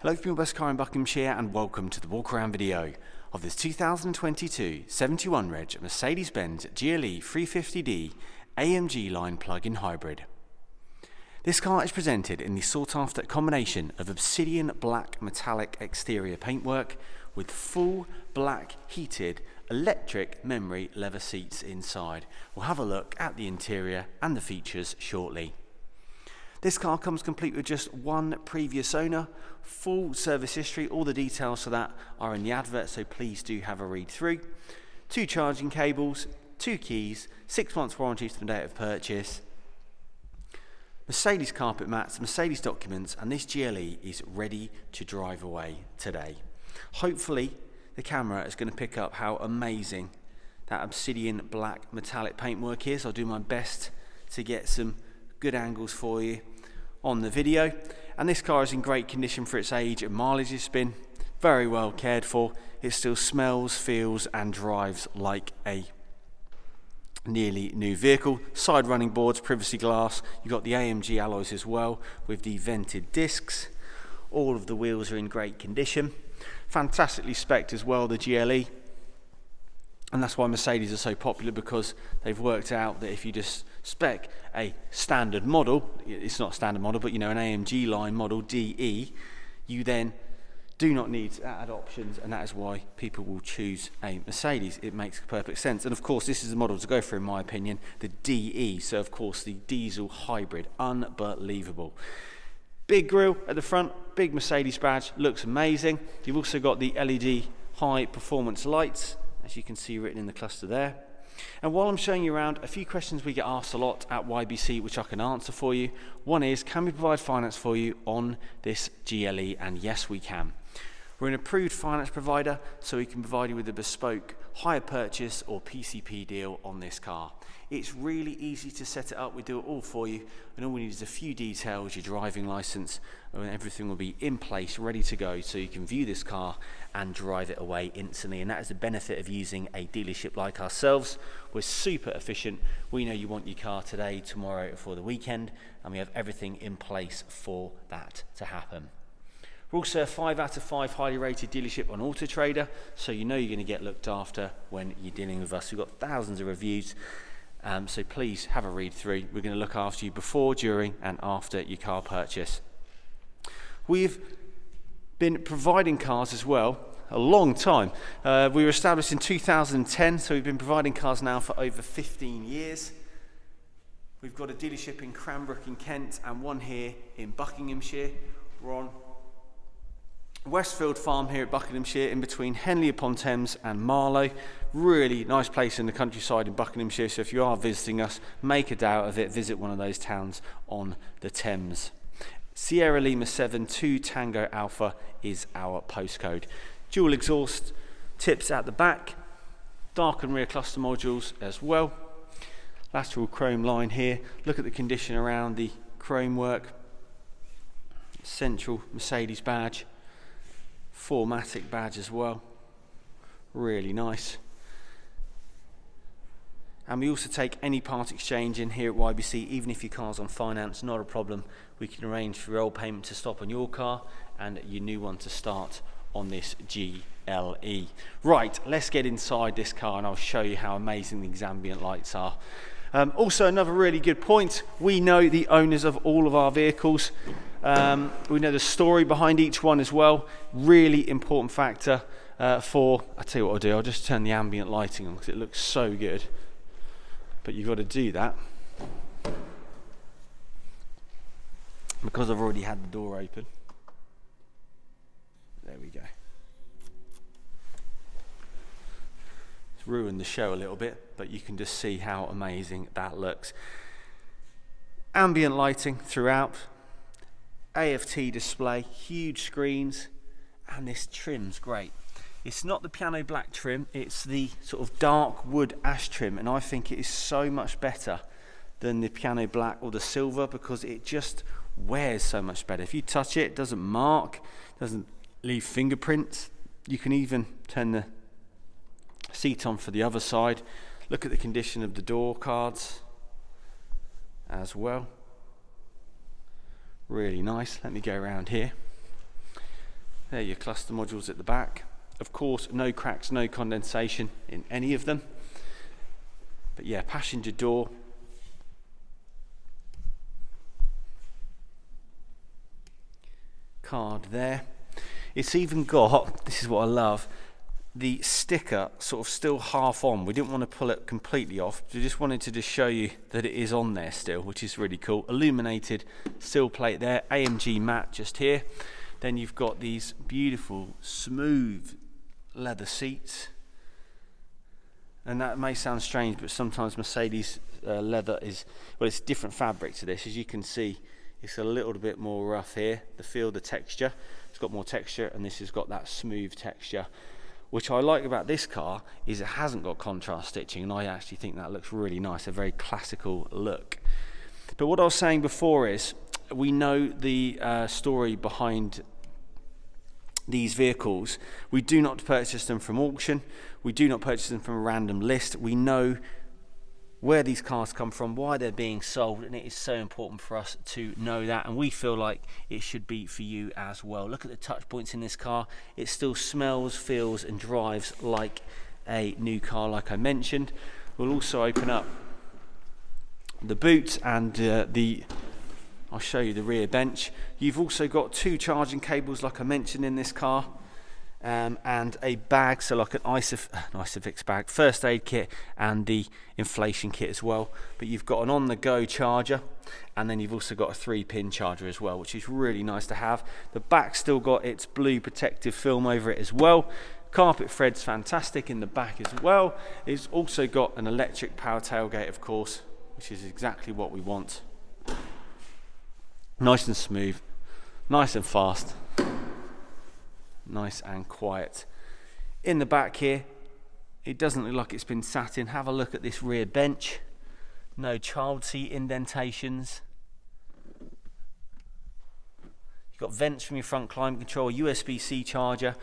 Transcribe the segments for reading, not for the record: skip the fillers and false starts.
Hello from your best car in Buckinghamshire and welcome to the Walkaround video of this 2022 71 reg Mercedes-Benz GLE 350D AMG line plug-in hybrid. This car is presented in the sought-after combination of Obsidian Black Metallic exterior paintwork with full black heated electric memory leather seats inside. We'll have a look at the interior and the features shortly. This car comes complete with just one previous owner, full service history. All the details for that are in the advert, so please do have a read through. 2 charging cables, 2 keys, 6 months warranty from the date of purchase, Mercedes carpet mats, Mercedes Documents, and this GLE is ready to drive away today. Hopefully the camera is going to pick up how amazing that Obsidian Black Metallic paintwork is. I'll do my best to get some good angles for you on the video. And this car is in great condition for its age and mileage. It's been very well cared for. It still smells, feels and drives like a nearly new vehicle. Side running boards, privacy glass. You've got the AMG alloys as well with the vented discs. All of the wheels are in great condition. Fantastically spec'd as well, the GLE. And that's why Mercedes are so popular, because they've worked out that if you just spec a standard model, it's not a standard model, but you know, an AMG line model DE, you then do not need to add options, and that is why people will choose a Mercedes. It makes perfect sense. And of course, this is the model to go for, in my opinion, the DE. So of course, the diesel hybrid, unbelievable. Big grille at the front, big Mercedes badge, looks amazing. You've also got the LED high performance lights, as you can see written in the cluster there. And while I'm showing you around, a few questions we get asked a lot at YBC which I can answer for you. One is, can we provide finance for you on this GLE? And yes, we can. We're an approved finance provider, so we can provide you with a bespoke hire purchase or PCP deal on this car. It's really easy to set it up. We do it all for you, and all we need is a few details, your driving license, and everything will be in place, ready to go, so you can view this car and drive it away instantly. And that is the benefit of using a dealership like ourselves. We're super efficient. We know you want your car today, tomorrow, or for the weekend, and we have everything in place for that to happen. We're also a 5 out of 5 highly rated dealership on Auto Trader, so you know you're going to get looked after when you're dealing with us. We've got thousands of reviews, so please have a read through. We're going to look after you before, during and after your car purchase. We've been providing cars as well a long time. We were established in 2010, so we've been providing cars now for over 15 years. We've got a dealership in Cranbrook in Kent and one here in Buckinghamshire. We're on Westfield Farm here at Buckinghamshire, in between Henley upon Thames and Marlow. Really nice place in the countryside in Buckinghamshire, so if you are visiting us, make a day out of it, visit one of those towns on the Thames. Sierra Lima 7 2 Tango Alpha is our postcode. Dual exhaust tips at the back, dark and rear cluster modules as well. Lateral chrome line here. Look at the condition around the chrome work. Central Mercedes badge. 4MATIC badge as well, really nice. And we also take any part exchange in here at YBC, even if your car's on finance, not a problem. We can arrange for your old payment to stop on your car and your new one to start on this GLE. Right, let's get inside this car and I'll show you how amazing these ambient lights are. Also, another really good point, we know the owners of all of our vehicles. We know the story behind each one as well. Really important factor I'll tell you what I'll do, I'll just turn the ambient lighting on because it looks so good. But you've got to do that because I've already had the door open. There we go. It's ruined the show a little bit, but you can just see how amazing that looks. Ambient lighting throughout. AFT display, huge screens, and this trim's great. It's not the piano black trim, it's the sort of dark wood ash trim, and I think it is so much better than the piano black or the silver because it just wears so much better. If you touch it, it doesn't mark, doesn't leave fingerprints. You can even turn the seat on for the other side. Look at the condition of the door cards as well. Really nice. Let me go around here. There are your cluster modules at the back. Of course, no cracks, no condensation in any of them. But yeah, passenger door. Card there. It's even got, this is what I love, the sticker sort of still half on. We didn't want to pull it completely off. We just wanted to just show you that it is on there still, which is really cool. Illuminated steel plate there, AMG matte just here. Then you've got these beautiful smooth leather seats. And that may sound strange, but sometimes Mercedes leather is, well, it's different fabric to this. As you can see, it's a little bit more rough here. The feel, the texture, it's got more texture, and this has got that smooth texture. Which I like about this car is it hasn't got contrast stitching, and I actually think that looks really nice, a very classical look. But what I was saying before is, we know the story behind these vehicles. We do not purchase them from auction. We do not purchase them from a random list. We know where these cars come from, why they're being sold, and it is so important for us to know that, and we feel like it should be for you as well. Look at the touch points in this car. It still smells, feels and drives like a new car, like I mentioned. We'll also open up the boot and I'll show you the rear bench. You've also got 2 charging cables, like I mentioned, in this car. And a bag, so like an Isofix bag, first aid kit and the inflation kit as well. But you've got an on-the-go charger, and then you've also got a 3-pin charger as well, which is really nice to have. The back's still got its blue protective film over it as well. Carpet thread's fantastic in the back as well. It's also got an electric power tailgate, of course, which is exactly what we want. Nice and smooth, nice and fast. Nice and quiet. In the back here, it doesn't look like it's been sat in. Have a look at this rear bench. No child seat indentations. You've got vents from your front climate control, USB-C charger,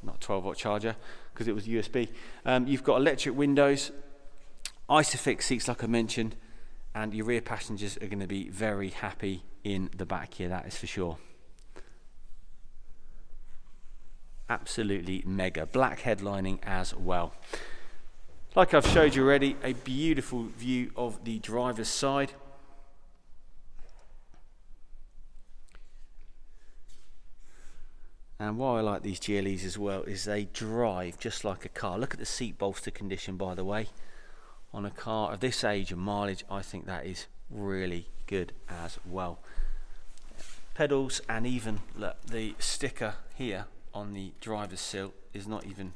not 12-watt charger because it was USB. You've got electric windows, Isofix seats like I mentioned, and your rear passengers are going to be very happy in the back here, that is for sure. Absolutely mega. Black headlining as well. Like I've showed you already, a beautiful view of the driver's side. And why I like these GLEs as well is they drive just like a car. Look at the seat bolster condition, by the way. On a car of this age and mileage, I think that is really good as well. Pedals, and even look, the sticker here on the driver's sill is not even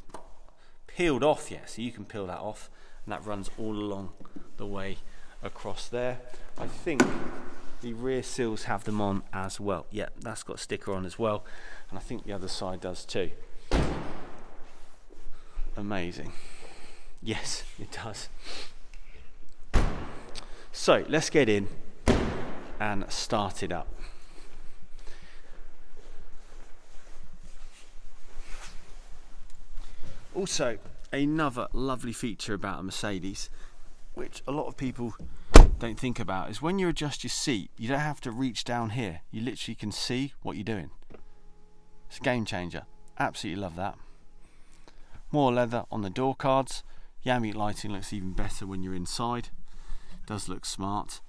peeled off yet, so you can peel that off, and that runs all along the way across there. I think the rear sills have them on as well. Yeah, that's got a sticker on as well, and I think the other side does too. Amazing. Yes, it does. So let's get in and start it up. Also, another lovely feature about a Mercedes, which a lot of people don't think about, is when you adjust your seat, you don't have to reach down here. You literally can see what you're doing. It's a game changer. Absolutely love that. More leather on the door cards. The ambient lighting looks even better when you're inside. It does look smart.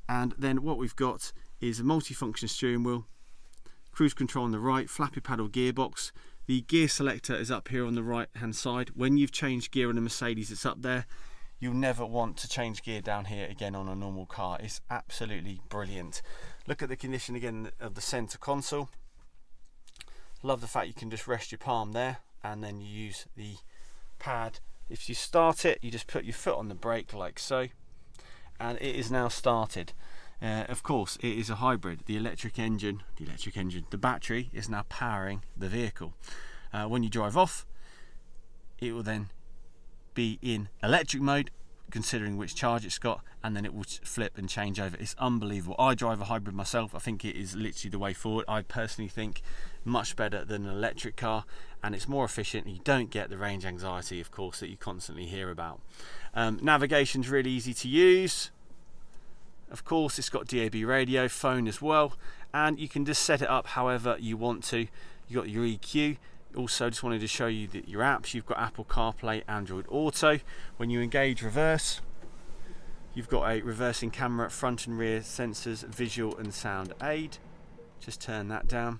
And then what we've got is a multifunction steering wheel, cruise control on the right, flappy paddle gearbox. The gear selector is up here on the right hand side. When you've changed gear on a Mercedes, it's up there. You'll never want to change gear down here again on a normal car. It's absolutely brilliant. Look at the condition again of the center console. Love the fact you can just rest your palm there, and then you use the pad. If you start it, you just put your foot on the brake like so, and it is now started. Of course, it is a hybrid. The battery is now powering the vehicle. When you drive off, it will then be in electric mode, considering which charge it's got, and then it will flip and change over. It's unbelievable. I drive a hybrid myself. I think it is literally the way forward. I personally think much better than an electric car, and it's more efficient. You don't get the range anxiety, of course, that you constantly hear about. Navigation's really easy to use. Of course, it's got DAB radio, phone as well, and you can just set it up however you want to. You got your EQ. Also, just wanted to show you that your apps, you've got Apple CarPlay, Android Auto. When you engage reverse, you've got a reversing camera, front and rear sensors, visual and sound aid. Just turn that down.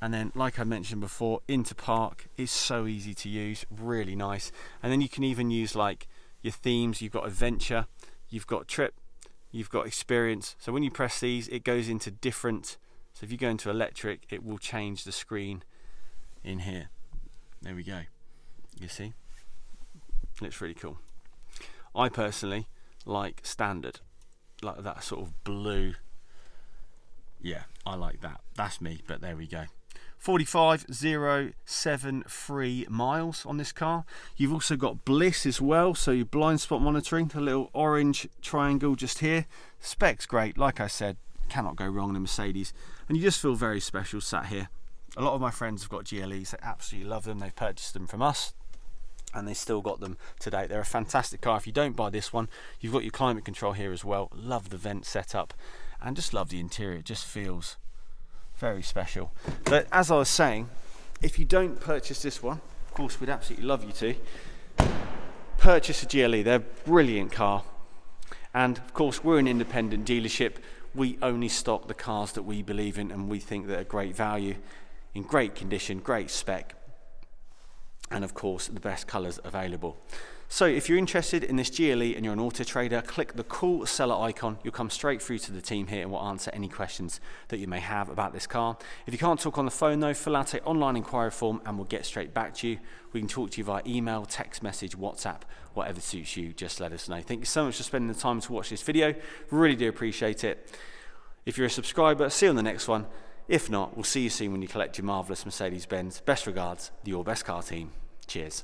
And then, like I mentioned before, into park is so easy to use, really nice. And then you can even use like your themes. You've got adventure, you've got trip, you've got experience. So when you press these, it goes into different. So if you go into electric, it will change the screen in here. There we go. You see? Looks really cool. I personally like standard, like that sort of blue. Yeah, I like that. That's me, but there we go. 45,073 miles on this car. You've also got bliss as well, so your blind spot monitoring, the little orange triangle just here. Specs great, like I said, cannot go wrong in a Mercedes, and you just feel very special sat here. A lot of my friends have got GLEs, they absolutely love them. They've purchased them from us and they still got them today. They're a fantastic car. If you don't buy this one, you've got your climate control here as well. Love the vent setup and just love the interior. It just feels very special. But as I was saying, if you don't purchase this one, of course we'd absolutely love you to, purchase a GLE. They're a brilliant car. And of course we're an independent dealership. We only stock the cars that we believe in and we think that are great value, in great condition, great spec, and of course the best colours available. So if you're interested in this GLE and you're an auto trader, click the call seller icon. You'll come straight through to the team here and we'll answer any questions that you may have about this car. If you can't talk on the phone though, fill out an online inquiry form and we'll get straight back to you. We can talk to you via email, text message, WhatsApp, whatever suits you, just let us know. Thank you so much for spending the time to watch this video. Really do appreciate it. If you're a subscriber, see you on the next one. If not, we'll see you soon when you collect your marvellous Mercedes-Benz. Best regards, the Your Best Car team. Cheers.